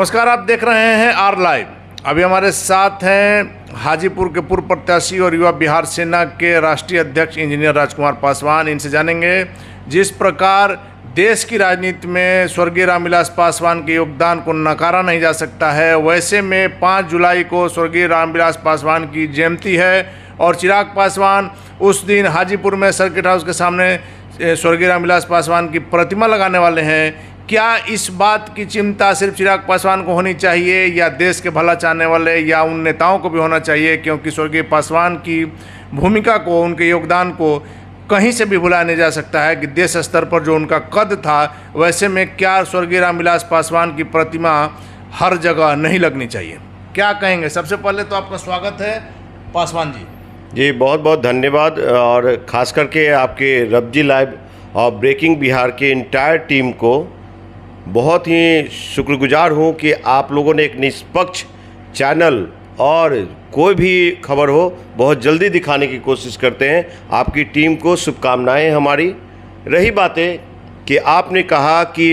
नमस्कार, आप देख रहे हैं आर लाइव। अभी हमारे साथ हैं हाजीपुर के पूर्व प्रत्याशी और युवा बिहार सेना के राष्ट्रीय अध्यक्ष इंजीनियर राजकुमार पासवान। इनसे जानेंगे जिस प्रकार देश की राजनीति में स्वर्गीय रामविलास पासवान के योगदान को नकारा नहीं जा सकता है, वैसे में 5 जुलाई को स्वर्गीय रामविलास पासवान की जयंती है और चिराग पासवान उस दिन हाजीपुर में सर्किट हाउस के सामने स्वर्गीय रामविलास पासवान की प्रतिमा लगाने वाले हैं। क्या इस बात की चिंता सिर्फ चिराग पासवान को होनी चाहिए या देश के भला चाहने वाले या उन नेताओं को भी होना चाहिए, क्योंकि स्वर्गीय पासवान की भूमिका को, उनके योगदान को कहीं से भी भुलाया नहीं जा सकता है कि देश स्तर पर जो उनका कद था, वैसे में क्या स्वर्गीय रामविलास पासवान की प्रतिमा हर जगह नहीं लगनी चाहिए? क्या कहेंगे? सबसे पहले तो आपका स्वागत है पासवान जी। जी बहुत बहुत धन्यवाद, और ख़ास करके आपके रब्जी लाइव और ब्रेकिंग बिहार के इंटायर टीम को बहुत ही शुक्रगुजार हूँ कि आप लोगों ने एक निष्पक्ष चैनल और कोई भी खबर हो बहुत जल्दी दिखाने की कोशिश करते हैं। आपकी टीम को शुभकामनाएं हमारी। रही बातें कि आपने कहा कि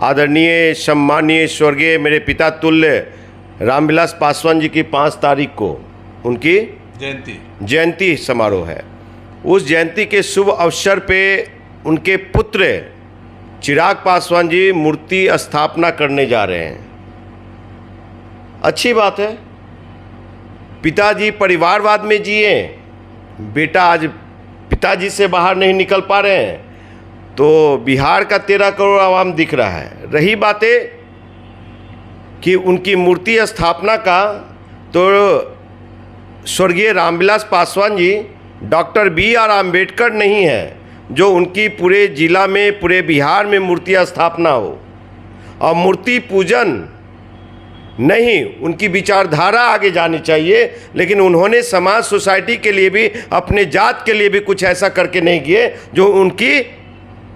आदरणीय सम्मानीय स्वर्गीय मेरे पिता तुल्य रामविलास पासवान जी की 5 तारीख को उनकी जयंती समारोह है। उस जयंती के शुभ अवसर पे उनके पुत्र चिराग पासवान जी मूर्ति स्थापना करने जा रहे हैं। अच्छी बात है, पिताजी परिवारवाद में जिए, बेटा आज पिताजी से बाहर नहीं निकल पा रहे हैं, तो बिहार का 13 करोड़ आवाम दिख रहा है। रही बातें कि उनकी मूर्ति स्थापना का, तो स्वर्गीय रामविलास पासवान जी डॉक्टर BR आम्बेडकर नहीं है जो उनकी पूरे जिला में, पूरे बिहार में मूर्ति स्थापना हो। और मूर्ति पूजन नहीं, उनकी विचारधारा आगे जानी चाहिए, लेकिन उन्होंने समाज सोसाइटी के लिए भी, अपने जात के लिए भी कुछ ऐसा करके नहीं किए जो उनकी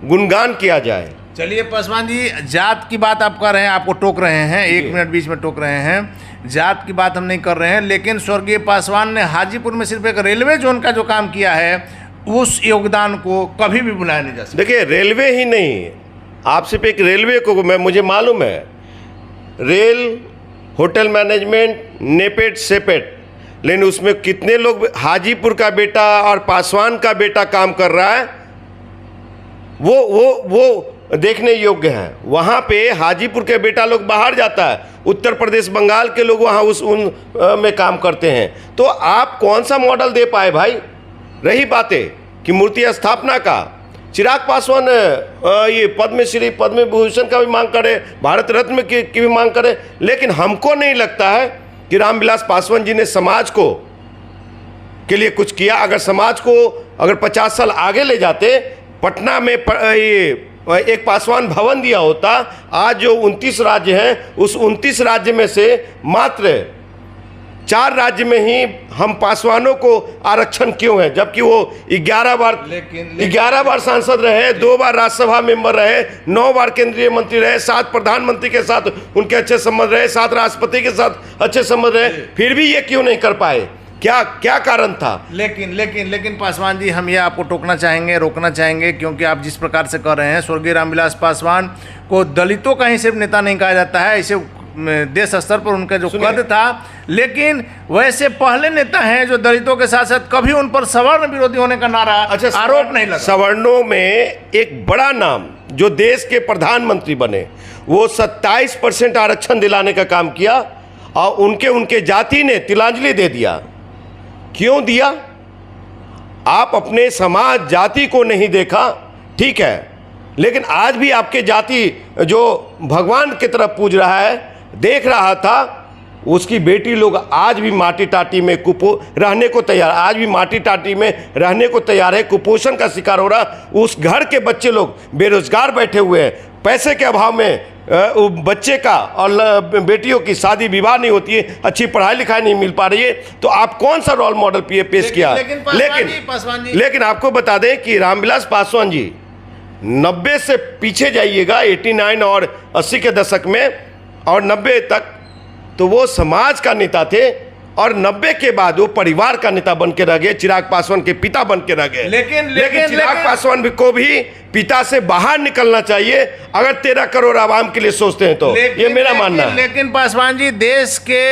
गुणगान किया जाए। चलिए पासवान जी, जात की बात आप कर रहे हैं, आपको टोक रहे हैं, 1 मिनट बीच में टोक रहे हैं। जात की बात हम नहीं कर रहे हैं, लेकिन स्वर्गीय पासवान ने हाजीपुर में सिर्फ एक रेलवे जोन का जो काम किया है, उस योगदान को कभी भी भुलाया नहीं जा सकता। देखिए, रेलवे ही नहीं, आप सिर्फ एक रेलवे को, मुझे मालूम है, रेल, होटल मैनेजमेंट, नेपेट सेपेट, लेकिन उसमें कितने लोग, हाजीपुर का बेटा और पासवान का बेटा काम कर रहा है, वो देखने योग्य हैं। वहाँ पे हाजीपुर के बेटा लोग बाहर जाता है, उत्तर प्रदेश, बंगाल के लोग वहाँ में काम करते हैं। तो आप कौन सा मॉडल दे पाए भाई? रही बातें कि मूर्ति स्थापना का, चिराग पासवान ये पद्मश्री, पद्म विभूषण का भी मांग करे, भारत रत्न की भी मांग करे, लेकिन हमको नहीं लगता है कि रामविलास पासवान जी ने समाज को के लिए कुछ किया। अगर समाज को अगर 50 साल आगे ले जाते, पटना में ये एक पासवान भवन दिया होता, आज जो 29 राज्य हैं, उस 29 राज्य में से मात्र 4 राज्य में ही हम पासवानों को आरक्षण क्यों है, जबकि वो 11 बार सांसद रहे, 2 बार राज्यसभा मेंबर रहे, 9 बार केंद्रीय मंत्री रहे, 7 प्रधानमंत्री के साथ उनके अच्छे संबंध रहे, 7 राष्ट्रपति के साथ अच्छे संबंध रहे, फिर भी ये क्यों नहीं कर पाए? क्या कारण था? लेकिन पासवान जी, हम ये आपको टोकना चाहेंगे, रोकना चाहेंगे, क्योंकि आप जिस प्रकार से कर रहे हैं, स्वर्गीय रामविलास पासवान को दलितों का ही सिर्फ नेता नहीं कहा जाता है, इसे देश स्तर पर उनका जो कद था, लेकिन वैसे पहले नेता हैं जो दलितों के साथ साथ कभी उन पर सवर्ण विरोधी होने का नारा, आरोप नहीं लगा। सवर्णों में एक बड़ा नाम जो देश के प्रधानमंत्री बने, वो 27% आरक्षण दिलाने का काम किया, और उनके जाति ने तिलांजलि दे दिया। क्यों दिया? आप अपने समाज जाति को नहीं देखा, ठीक है, लेकिन आज भी आपके जाति जो भगवान की तरफ पूज रहा है, देख रहा था, उसकी बेटी लोग आज भी माटी टाटी में रहने को तैयार, आज भी माटी टाटी में रहने को तैयार है, कुपोषण का शिकार हो रहा। उस घर के बच्चे लोग बेरोजगार बैठे हुए हैं, पैसे के अभाव में बच्चे का और बेटियों की शादी विवाह नहीं होती है, अच्छी पढ़ाई लिखाई नहीं मिल पा रही है। तो आप कौन सा रोल मॉडल पेश किया? लेकिन आपको बता दें कि रामविलास पासवान जी 90 से पीछे जाइएगा, 89 और 80 के दशक में और 90 तक, तो वो समाज का नेता थे। और 90 के बाद वो परिवार का नेता बन के रह गए, चिराग पासवान के पिता बन के रह गए। लेकिन चिराग पासवान को भी पिता से बाहर निकलना चाहिए अगर 13 करोड़ आवाम के लिए सोचते हैं तो। ये मेरा मानना है। लेकिन पासवान जी, देश के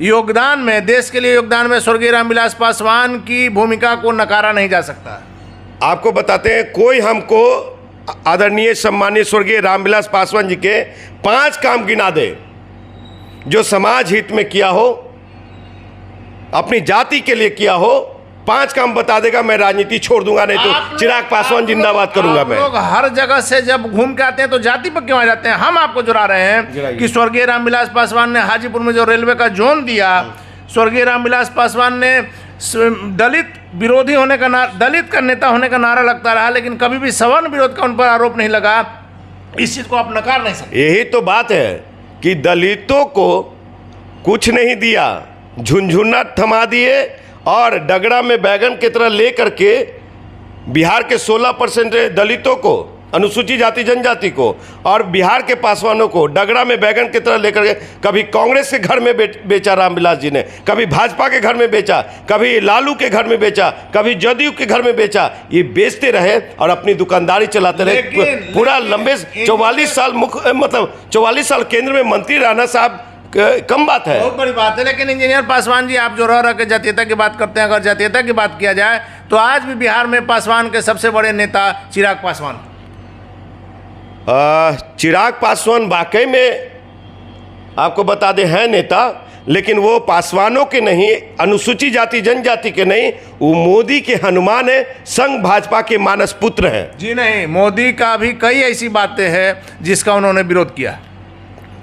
योगदान में, देश के लिए योगदान में स्वर्गीय रामविलास पासवान की भूमिका को नकारा नहीं जा सकता। आपको बताते हैं, कोई हमको आदरणीय सम्मानीय स्वर्गीय रामविलास पासवान जी के 5 काम गिना दे जो समाज हित में किया हो, अपनी जाति के लिए किया हो। 5 काम बता देगा, मैं राजनीति छोड़ दूंगा, नहीं तो चिराग पासवान जिंदाबाद करूंगा मैं। लोग हर जगह से जब घूम के आते हैं तो जाति पर क्यों आ जाते हैं? हम आपको जुड़ा रहे हैं कि स्वर्गीय रामविलास पासवान ने हाजीपुर में जो रेलवे का जोन दिया, स्वर्गीय रामविलास पासवान ने दलित विरोधी होने का दलित का नेता होने का नारा लगता रहा, लेकिन कभी भी सवर्ण विरोध का उन पर आरोप नहीं लगा। इस चीज को आप नकार नहीं सकते। यही तो बात है कि दलितों को कुछ नहीं दिया, झुनझुना थमा दिए और डगरा में बैगन की तरह ले करके बिहार के 16% दलितों को, अनुसूचित जाति जनजाति को और बिहार के पासवानों को डगरा में बैगन की तरह लेकर के कभी कांग्रेस के घर में बेचा रामविलास जी ने, कभी भाजपा के घर में बेचा, कभी लालू के घर में बेचा, कभी जदयू के घर में बेचा। ये बेचते रहे और अपनी दुकानदारी चलाते रहे। पूरा लंबे 44 साल मतलब 44 साल केंद्र में मंत्री रहना साहब कम बात है, बहुत बड़ी बात है। लेकिन इंजीनियर पासवान जी, आप जो रह के जातीयता की बात करते हैं, अगर जातीयता की बात किया जाए तो आज भी बिहार में पासवान के सबसे बड़े नेता चिराग पासवान। चिराग पासवान वाकई में आपको बता दें है नेता, लेकिन वो पासवानों के नहीं, अनुसूचित जाति जनजाति के नहीं, वो मोदी के हनुमान है, संघ भाजपा के मानस पुत्र हैं। जी नहीं, मोदी का भी कई ऐसी बातें हैं जिसका उन्होंने विरोध किया।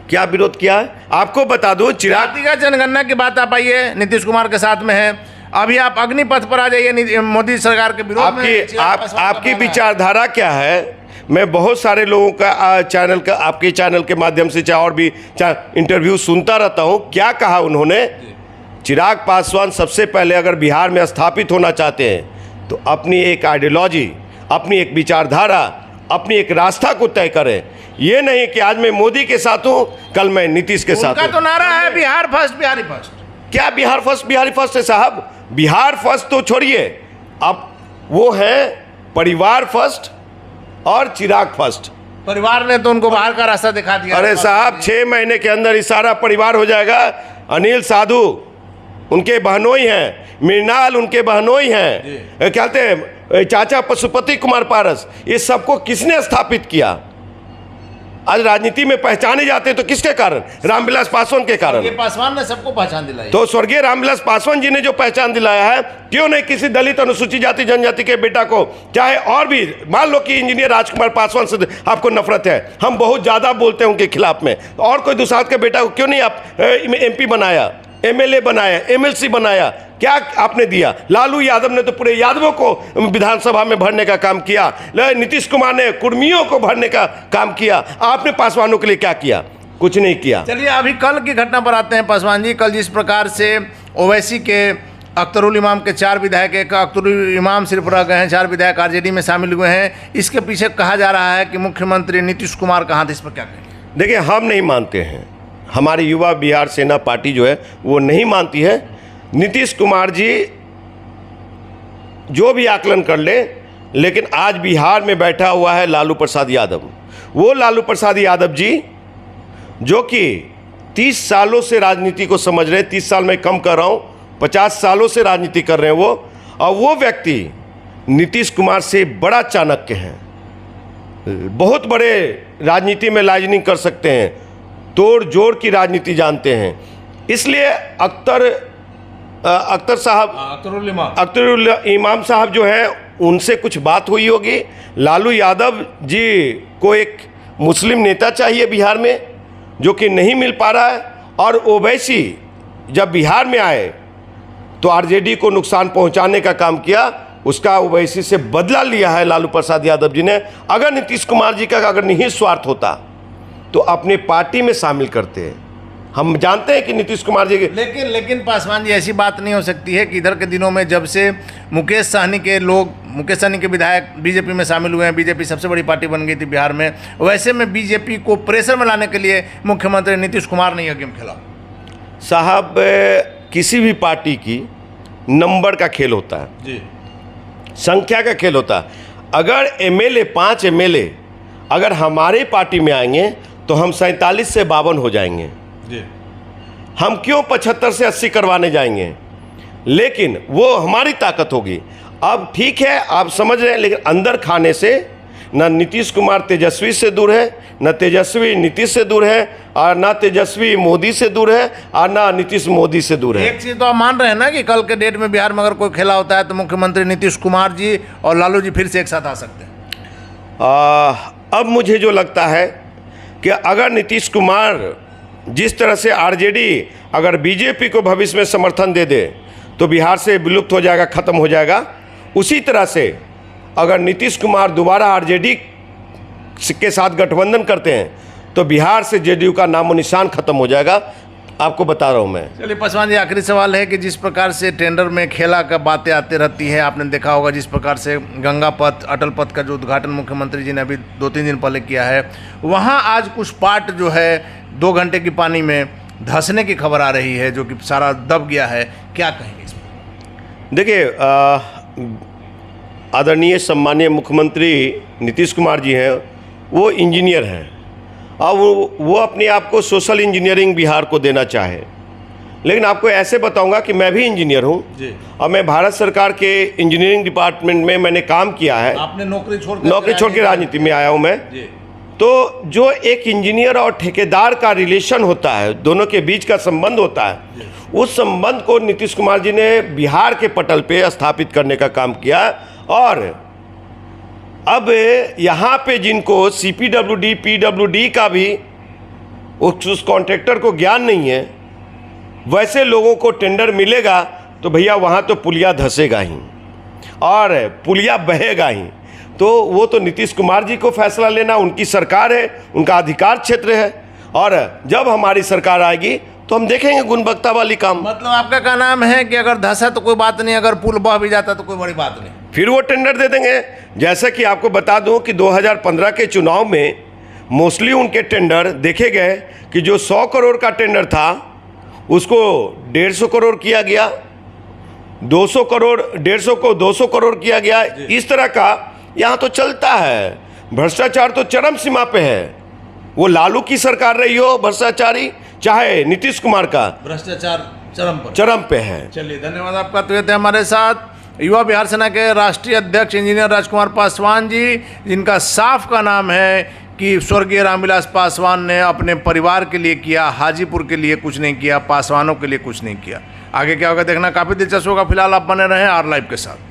क्या विरोध किया है आपको बता दो। चिराग जातिगत जनगणना की बात आप आइए, नीतीश कुमार के साथ में है। अभी आप अग्निपथ पर आ जाइए, मोदी सरकार के विरोध में। आपकी विचारधारा क्या है? मैं बहुत सारे लोगों का चैनल का, आपके चैनल के माध्यम से चाहे और भी इंटरव्यू सुनता रहता हूं। क्या कहा उन्होंने? चिराग पासवान सबसे पहले अगर बिहार में स्थापित होना चाहते हैं तो अपनी एक आइडियोलॉजी, अपनी एक विचारधारा, अपनी एक रास्ता को तय करें। ये नहीं कि आज मैं मोदी के साथ हूं, कल मैं नीतीश के साथ हूं। उनका तो नारा है बिहार फर्स्ट, बिहारी फर्स्ट। क्या बिहार फर्स्ट, बिहारी फर्स्ट है साहब? बिहार फर्स्ट तो छोड़िए, अब वो है परिवार फर्स्ट और चिराग फर्स्ट। परिवार ने तो उनको बाहर का रास्ता दिखा दिया। अरे साहब, 6 महीने के अंदर ही सारा परिवार हो जाएगा। अनिल साधु उनके बहनोई हैं, मृणाल उनके बहनोई हैं, क्या कहते हैं चाचा पशुपति कुमार पारस, ये सबको किसने स्थापित किया? आज राजनीति में पहचाने जाते तो किसके कारण? रामविलास पासवान के कारण। पासवान ने सबको पहचान दिलाई। तो स्वर्गीय रामविलास पासवान जी ने जो पहचान दिलाया है, क्यों नहीं किसी दलित अनुसूचित जाति जनजाति के बेटा को, चाहे और भी, मान लो कि इंजीनियर राजकुमार पासवान से आपको नफरत है, हम बहुत ज्यादा बोलते हैं उनके खिलाफ में, और कोई दूसरा के बेटा को क्यों नहीं आप MP बनाया, MLA बनाया, MLC बनाया? क्या आपने दिया? लालू यादव ने तो पूरे यादवों को विधानसभा में भरने का काम किया, नीतीश कुमार ने कुर्मियों को भरने का काम किया। आपने पासवानों के लिए क्या किया? कुछ नहीं किया। चलिए अभी कल की घटना पर आते हैं पासवान जी। कल जिस प्रकार से ओवैसी के अख्तरुल इमाम के 4 विधायक, एक अख्तरुल इमाम सिर्फ रह गए हैं, 4 विधायक RJD में शामिल हुए हैं, इसके पीछे कहा जा रहा है कि मुख्यमंत्री नीतीश कुमार का हाथ। इस पर क्या कहेंगे? देखिए, हम नहीं मानते हैं, हमारी युवा बिहार सेना पार्टी जो है वो नहीं मानती है। नीतीश कुमार जी जो भी आकलन कर ले, लेकिन आज बिहार में बैठा हुआ है लालू प्रसाद यादव। वो लालू प्रसाद यादव जी जो कि 30 सालों से राजनीति को समझ रहे हैं, 30 साल में कम कर रहा हूँ, 50 सालों से राजनीति कर रहे हैं वो, और वो व्यक्ति नीतीश कुमार से बड़ा चाणक्य हैं, बहुत बड़े राजनीति में लाइजनिंग कर सकते हैं, तोड़ जोड़ की राजनीति जानते हैं। इसलिए अख्तर साहब, अख्तरुल इमाम साहब जो हैं, उनसे कुछ बात हुई होगी। लालू यादव जी को एक मुस्लिम नेता चाहिए बिहार में, जो कि नहीं मिल पा रहा है। और ओवैसी जब बिहार में आए तो RJD को नुकसान पहुंचाने का काम किया, उसका ओवैसी से बदला लिया है लालू प्रसाद यादव जी ने। अगर नीतीश कुमार जी का अगर निहित स्वार्थ होता तो अपने पार्टी में शामिल करते हैं। हम जानते हैं कि नीतीश कुमार जी के लेकिन पासवान जी, ऐसी बात नहीं हो सकती है कि इधर के दिनों में जब से मुकेश सहनी के विधायक बीजेपी में शामिल हुए हैं, बीजेपी सबसे बड़ी पार्टी बन गई थी बिहार में, वैसे में बीजेपी को प्रेशर में लाने के लिए मुख्यमंत्री नीतीश कुमार ने यह गेम खेला। साहब, किसी भी पार्टी की नंबर का खेल होता है जी, संख्या का खेल होता है। अगर एमएलए 5 एमएलए अगर हमारी पार्टी में आएंगे तो हम 47 से 52 हो जाएंगे। जी, हम क्यों 75 से 80 करवाने जाएंगे? लेकिन वो हमारी ताकत होगी। अब ठीक है, आप समझ रहे हैं, लेकिन अंदर खाने से ना नीतीश कुमार तेजस्वी से दूर है, ना तेजस्वी नीतीश से दूर है, और ना तेजस्वी मोदी से दूर है, और ना नीतीश मोदी से दूर है। एक चीज तो आप मान रहे हैं ना कि कल के डेट में बिहार में अगर कोई खेला होता है तो मुख्यमंत्री नीतीश कुमार जी और लालू जी फिर से एक साथ आ सकते हैं। अब मुझे जो लगता है कि अगर नीतीश कुमार जिस तरह से आरजेडी अगर बीजेपी को भविष्य में समर्थन दे दे तो बिहार से विलुप्त हो जाएगा, ख़त्म हो जाएगा। उसी तरह से अगर नीतीश कुमार दोबारा आरजेडी के साथ गठबंधन करते हैं तो बिहार से जेडीयू का नामो निशान खत्म हो जाएगा। आपको बता रहा हूं मैं। चलिए पासवान जी, आखिरी सवाल है कि जिस प्रकार से टेंडर में खेला का बातें आती रहती है, आपने देखा होगा जिस प्रकार से गंगा पथ, अटल पथ का जो उद्घाटन मुख्यमंत्री जी ने अभी 2-3 दिन पहले किया है, वहाँ आज कुछ पार्ट जो है 2 घंटे की पानी में धंसने की खबर आ रही है, जो कि सारा दब गया है। क्या कहेंगे इस पर? देखिए, आदरणीय सम्मानीय मुख्यमंत्री नीतीश कुमार जी हैं, वो इंजीनियर हैं। अब वो अपने आप को सोशल इंजीनियरिंग बिहार को देना चाहे, लेकिन आपको ऐसे बताऊंगा कि मैं भी इंजीनियर हूं जी। और मैं भारत सरकार के इंजीनियरिंग डिपार्टमेंट में मैंने काम किया है। आपने नौकरी छोड़ के राजनीति में आया हूं मैं जी। तो जो एक इंजीनियर और ठेकेदार का रिलेशन होता है, दोनों के बीच का संबंध होता है, उस संबंध को नीतीश कुमार जी ने बिहार के पटल पे स्थापित करने का काम किया। और अब यहाँ पे जिनको CPWD PWD का भी उस कॉन्ट्रैक्टर को ज्ञान नहीं है, वैसे लोगों को टेंडर मिलेगा तो भैया वहाँ तो पुलिया धंसेगा ही और पुलिया बहेगा ही। तो वो तो नीतीश कुमार जी को फैसला लेना, उनकी सरकार है, उनका अधिकार क्षेत्र है। और जब हमारी सरकार आएगी तो हम देखेंगे गुणवत्ता वाली काम। मतलब आपका क्या नाम है कि अगर धंसा तो कोई बात नहीं, अगर पुल बह भी जाता तो कोई बड़ी बात नहीं, फिर वो टेंडर दे देंगे। जैसे कि आपको बता दूं कि 2015 के चुनाव में मोस्टली उनके टेंडर देखे गए कि जो 100 करोड़ का टेंडर था उसको 150 करोड़ किया गया, 200 करोड़ 150 को 200 करोड़ किया गया। इस तरह का यहाँ तो चलता है। भ्रष्टाचार तो चरम सीमा पे है। वो लालू की सरकार रही हो भ्रष्टाचारी, चाहे नीतीश कुमार का, भ्रष्टाचार चरम पे है। चलिए, धन्यवाद आपका। तो ये थे हमारे साथ युवा बिहार सेना के राष्ट्रीय अध्यक्ष इंजीनियर राजकुमार पासवान जी, जिनका साफ का नाम है कि स्वर्गीय रामविलास पासवान ने अपने परिवार के लिए किया, हाजीपुर के लिए कुछ नहीं किया, पासवानों के लिए कुछ नहीं किया। आगे क्या होगा देखना काफ़ी दिलचस्प होगा। फिलहाल आप बने रहें R लाइव के साथ।